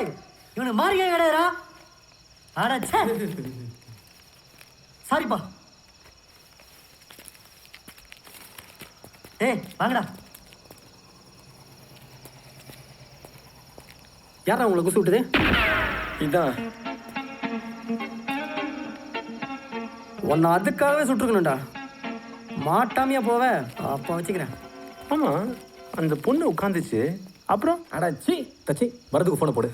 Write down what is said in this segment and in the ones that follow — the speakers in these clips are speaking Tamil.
டேய் இவனுக்கு மாறியே கிடையாதுடா. ஆடா சே, சாரிப்பா. ஏய் வாங்கடா. யாரா உங்களை குசு விட்டுது? இதான் உன்னை அதுக்காகவே சுட்டுருக்கணும்டா. மாட்டாமையா போவ, அப்போ வச்சுக்கிறேன். ஆமாம், அந்த பொண்ணு உட்காந்துச்சு. அப்புறம் அடாச்சி தச்சி வரதுக்கு ஃபோனை போடு.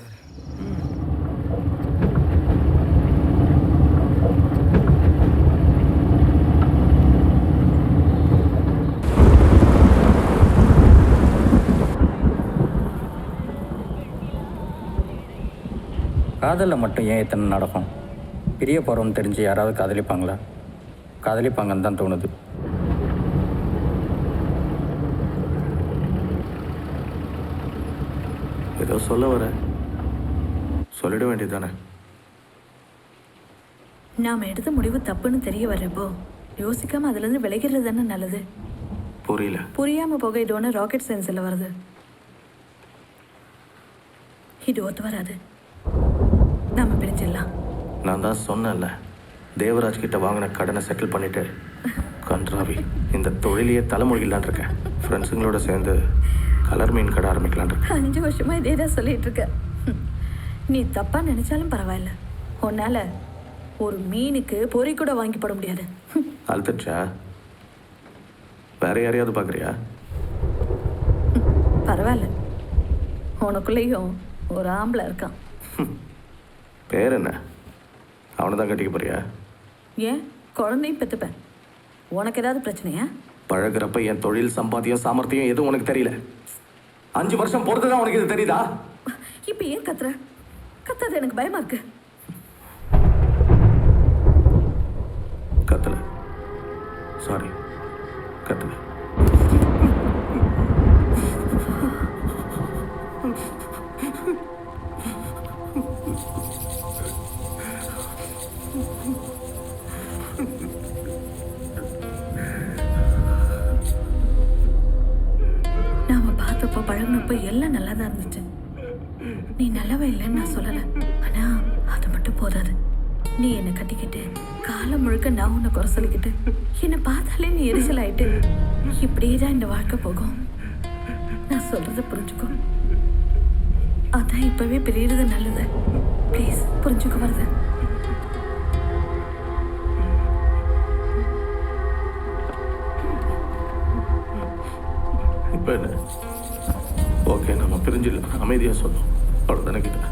காதலில் மட்டும் ஏன் இத்தனை நடக்கும்? பிரிய போகிறோன்னு தெரிஞ்சு யாராவது காதலிப்பாங்களா? காதலிப்பாங்கன்னு தான் தோணுது. ஏதோ சொல்ல வர சொல்லிட வேண்டியது தானே. நாம் எடுத்த முடிவு தப்புன்னு தெரிய வர்றப்போ யோசிக்காம அதுலேருந்து விலகிறது தானே நல்லது. புரியல. புரியாமல் போக இது ஒன்று ராக்கெட் சயின்ஸில் வருது. இது ஒத்து வராது. நாம பிரிஞ்சிடலாம். நான் தான் சொன்னேன்ல, தேவராஜ் கிட்ட வாங்கின கடனை செட்டில் பண்ணிட்டு கன்றாவி இந்த தொழிலையே தலைமொழிகளான் இருக்கேன். ஃப்ரெண்ட்ஸுங்களோட சேர்ந்து கலர் மீன் கடை ஆரம்பிக்கலான் இருக்கேன். 5 வருஷமா இதே தான் சொல்லிட்டு இருக்க. நீ தப்பா நினைச்சாலும் பரவாயில்ல, உன்னால ஒரு மீனுக்கு பொறி கூட வாங்கி போட முடியாது. அழுத்தச்சா? வேற யாரையாவது பார்க்குறியா? பரவாயில்ல, உனக்குள்ளேயும் ஒரு ஆம்பளை இருக்கான். பேர் என்ன? அவனை தான் கட்டிக்க போறியா? ஏன் குழந்தையும் பெற்றுப்பேன். உனக்கு ஏதாவது பிரச்சனையா? பழகிறப்ப என் தொழில் சம்பாத்தியம் சாமர்த்தியம் எதுவும் உனக்கு தெரியல. 5 வருஷம் பொறுத்து தான் உனக்கு இது தெரியுதா? இப்போ ஏன் கத்துறது எனக்கு பயமா இருக்கு. கத்தல, சாரி, கத்தல. நாம பார்த்தப்போ பழகினப்போ எல்லாம் நல்லா தான் இருந்துச்சு. நீ நல்லவ இல்லைன்னு நான் சொல்லலை, ஆனா அது மட்டும் போதாது. நீ என்னை கட்டிக்கிட்டு காலம் முழுக்க நான் உன்னை குறை சொல்லிக்கிட்டு என்னை பார்த்தாலே நீ எரிச்சல் ஆயிட்டு இப்படியே தான் இந்த வாழ்க்கை போகும். நான் சொல்றதை புரிஞ்சுக்கோ. அதான் இப்பவே பிரியறது நல்லது. ப்ளீஸ் புரிஞ்சுக்க வருது. இப்போ என்ன? ஓகே, நம்ம பிரிஞ்சிடலாம். அமைதியாக சொல்லும் அவ்வளோதானே கிட்ட.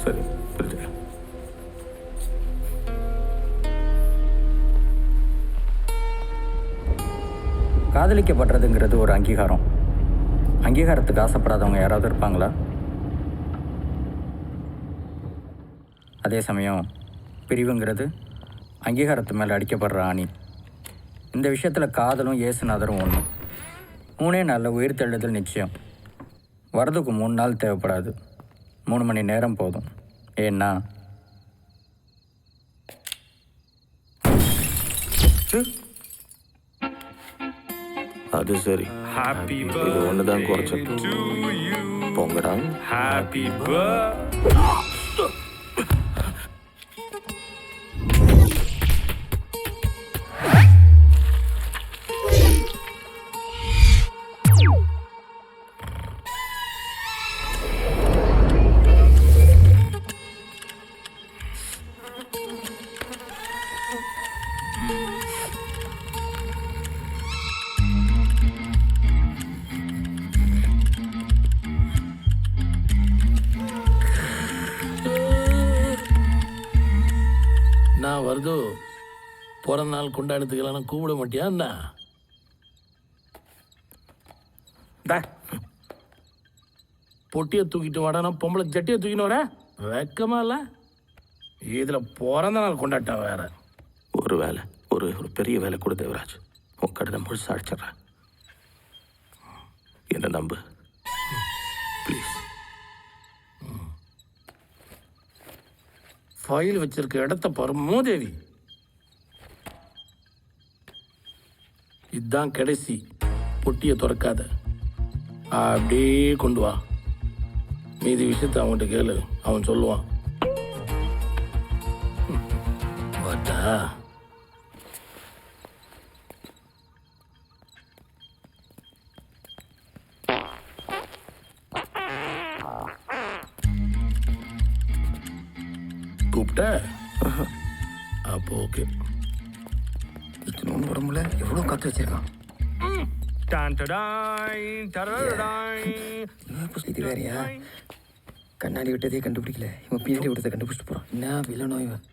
சரி, பிரிஞ்சிடலாம். காதலிக்கப்படுறதுங்கிறது ஒரு அங்கீகாரம். அங்கீகாரத்துக்கு ஆசைப்படாதவங்க யாராவது இருப்பாங்களா? அதே சமயம் பிரிவுங்கிறது அங்கீகாரத்து மேலே அடிக்கப்படுற ஆணி. இந்த விஷயத்தில் காதலும் இயேசுநாதரும் ஒன்று. 3 நாளில் உயிர் தெழுதல் நிச்சயம். வரதுக்கு 3 நாள் தேவைப்படாது, 3 மணி நேரம் போதும். ஏன்னா அது சரி, இது ஒன்று தான் குறைச்ச. பொங்கடா. ஹாப்பி நான் வருதோ பிறந்த நாள் கொண்டாடுறதுக்கெல்லாம் கூப்பிட மாட்டியா என்ன? பொட்டியை தூக்கிட்டு வாடானா பொம்பளை ஜட்டியை தூக்கின்னு வர வெக்கமா இல்லை? இதில் பிறந்த நாள் கொண்டாட்டா வேற. ஒரு வேலை, ஒரு பெரிய வேலை கொடு தேவராஜ். உன் கடனை முழுசா அடிச்சிட்றேன். என்ன நம்பு ப்ளீஸ். ஃபைல் வச்சிருக்க இடத்த பாரு மூதேவி. இதுதான் கடைசி. பொட்டியை திறக்காத, அப்படியே கொண்டு வா. மீதி விஷயத்தை அவன்கிட்ட கேளு, அவன் சொல்லுவான். வாடா. கூப்பிட்ட அப்போ ஓகே. இத்தனோண்டு உடம்புல எவ்வளோ காற்று வச்சிருக்கான். இது வேறையா? கண்ணாடி விட்டதே கண்டுபிடிக்கல, இவன் பின்னாடி விட்டதை கண்டுபிடிச்சிட்டு போகிறான். என்ன வில்லனோ இவன்.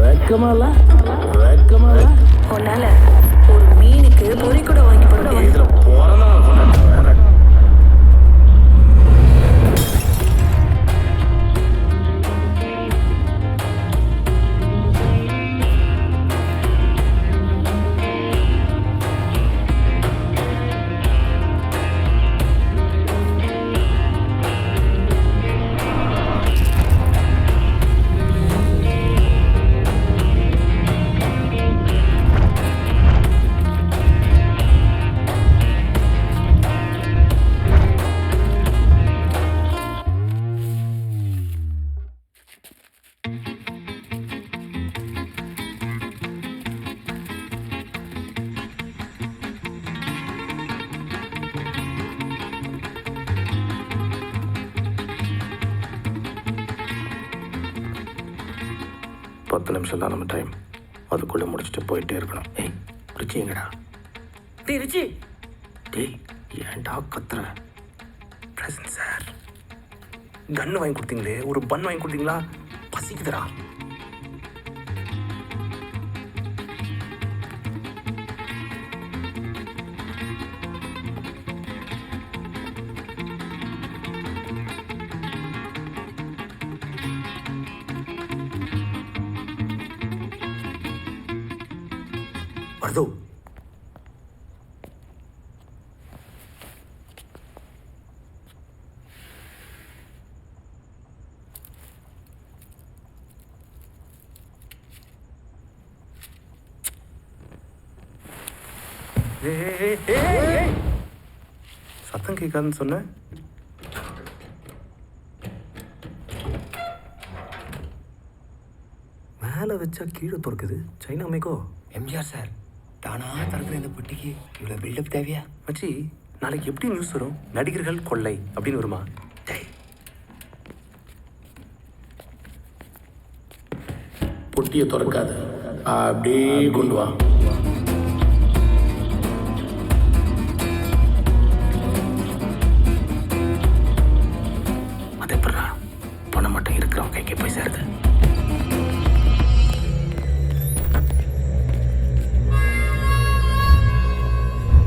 வெக்கமால உன்னால ஒரு மீனுக்கு பொறி கூட வாங்கி போட முடியாது. இதுல பிறந்த நாள் கொண்டாடுற. பத்து நிமிஷம் தான் நம்ம டைம், அதுக்குள்ளே முடிச்சுட்டு போயிட்டே இருக்கணும். ஏய் ரிச்சிங்கடா. டேய் ரிச்சி, டேய் ஏன்டா கத்துற? பிரசன்ட் சார், கன்று வாங்கி கொடுத்தீங்களே, ஒரு பன் வாங்கி கொடுத்தீங்களா? பசிக்குதுடா. வருதோ? சத்தம் கேட்காதுன்னு சொன்ன. மேலே வச்சா கீழே துறக்குது. சைனா மேக்கோ. எம்ஜிஆர் சார், தானா திறக்கிற இந்த பொட்டிக்கு இவ்வளோ பில்டப் தேவையா? மச்சி, நாளைக்கு எப்படி நியூஸ் வரும்? நடிகர்கள் கொள்ளை அப்படின்னு வருமா? பொட்டியை திறக்காத, அப்படியே கொண்டு வா. அது எப்படா பணம் மட்டும் இருக்கிறவங்க கைக்கே போய் சேருது?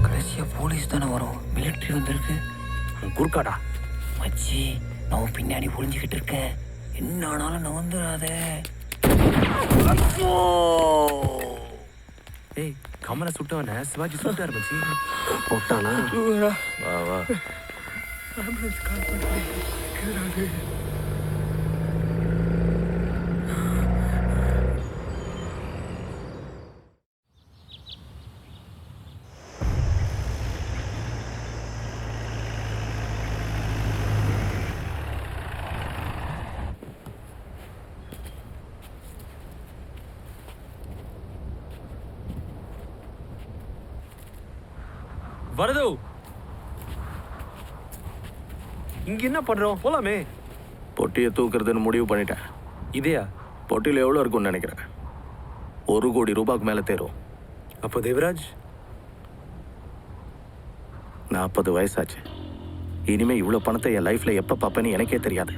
கடைசியாக போலீஸ் தானே வரும், மிலிட்ரி வந்திருக்கு. குறுக்காடா. மச்சி, நான் பின்னாடி ஒளிஞ்சிக்கிட்டு இருக்கேன், என்ன ஆனாலும் நான் வந்துடாத. ஏய், கமலை சுட்டவன சிவாஜி சுட்டார் மச்சி. போட்டானா? வா வா. வரது, இங்க என்ன பண்றோம்? போலாமே. பொட்டியை தூக்குறதுன்னு முடிவு பண்ணிட்டேன். இதையா? பொட்டியில் எவ்வளோ இருக்கும்னு நினைக்கிறேன்? 1 கோடி ரூபாய்க்கு மேலே தேரும். அப்போ தேவராஜ் 40 வயசாச்சு. இனிமேல் இவ்வளோ பணத்தை என் லைஃப்பில் எப்போ பார்ப்பேன்னு எனக்கே தெரியாது.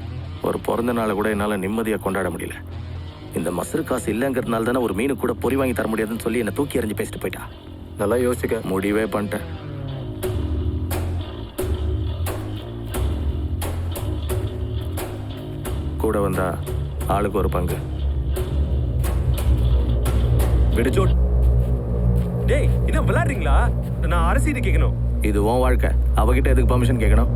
ஒரு பிறந்த நாளை கூட என்னால் நிம்மதியாக கொண்டாட முடியல. இந்த மசரு காசு இல்லைங்கிறதுனால தானே ஒரு மீனு கூட பொறி வாங்கி தர முடியாதுன்னு சொல்லி என்னை தூக்கி எறிஞ்சு பேசிட்டு போயிட்டா. நல்லா யோசிக்க. முடிவே பண்ணிட்டேன். கூட வந்தா ஆளுக்கு ஒரு பங்கு. விடுச்சோட். டேய் என்ன விளையாடுறீங்களா? நான் அரசிட்ட கேட்கணும். இது உன் வாழ்க்கை, அவகிட்ட எதுக்கு பர்மிஷன் கேட்கணும்?